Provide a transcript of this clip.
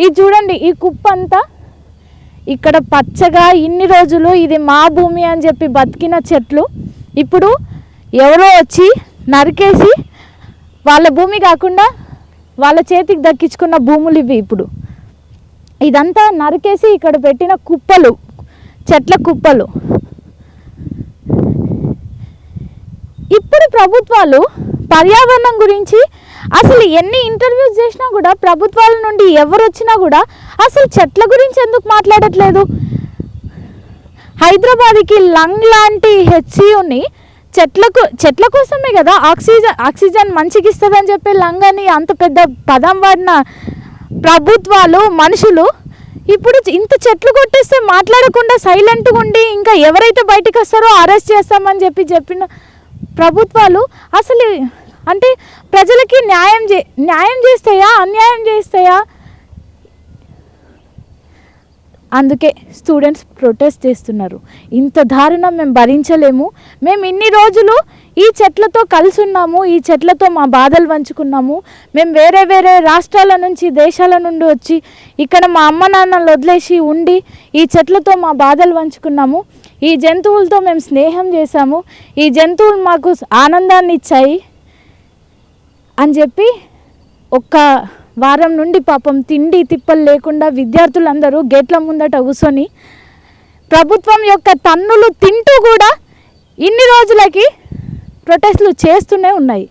ఇది చూడండి, ఈ కుప్ప అంతా ఇక్కడ పచ్చగా ఇన్ని రోజులు ఇది మా భూమి అని చెప్పి బతికిన చెట్లు ఇప్పుడు ఎవరో వచ్చి నరికేసి వాళ్ళ భూమి కాకుండా వాళ్ళ చేతికి దక్కించుకున్న భూములు ఇవి. ఇప్పుడు ఇదంతా నరికేసి ఇక్కడ పెట్టిన కుప్పలు, చెట్ల కుప్పలు. ఇప్పుడు ప్రభుత్వాలు పర్యావరణం గురించి అసలు ఎన్ని ఇంటర్వ్యూస్ చేసినా కూడా ప్రభుత్వాల నుండి ఎవరు వచ్చినా కూడా అసలు చెట్ల గురించి ఎందుకు మాట్లాడట్లేదు? హైదరాబాద్కి లంగ్ లాంటి హెచ్సియుని చెట్ల కోసమే కదా, ఆక్సిజన్ మంచిగా ఇస్తుందని చెప్పి లంగ్ అని అంత పెద్ద పదం వాడిన ప్రభుత్వాలు, మనుషులు ఇప్పుడు ఇంత చెట్లు కొట్టేస్తే మాట్లాడకుండా సైలెంట్గా ఉండి ఇంకా ఎవరైతే బయటకు వస్తారో అరెస్ట్ చేస్తామని చెప్పిన ప్రభుత్వాలు అసలు అంటే ప్రజలకి న్యాయం చేస్తాయా, అన్యాయం చేస్తాయా? అందుకే స్టూడెంట్స్ ప్రొటెస్ట్ చేస్తున్నారు. ఇంత దారుణం మేము భరించలేము, మేము ఇన్ని రోజులు ఈ చెట్లతో కలిసి ఉన్నాము, ఈ చెట్లతో మా బాధలు పంచుకున్నాము, మేము వేరే వేరే రాష్ట్రాల నుంచి దేశాల నుండి వచ్చి ఇక్కడ మా అమ్మ నాన్నలు వదిలేసి ఉండి ఈ చెట్లతో మా బాధలు పంచుకున్నాము, ఈ జంతువులతో మేము స్నేహం చేశాము, ఈ జంతువులు మాకు ఆనందాన్ని ఇచ్చాయి అని చెప్పి ఒక్క వారం నుండి పాపం తిండి తిప్పలు లేకుండా విద్యార్థులందరూ గేట్ల ముందట కూర్చొని ప్రభుత్వం యొక్క తన్నులు తింటూ కూడా ఇన్ని రోజులకి ప్రొటెస్టులు చేస్తూనే ఉన్నాయి.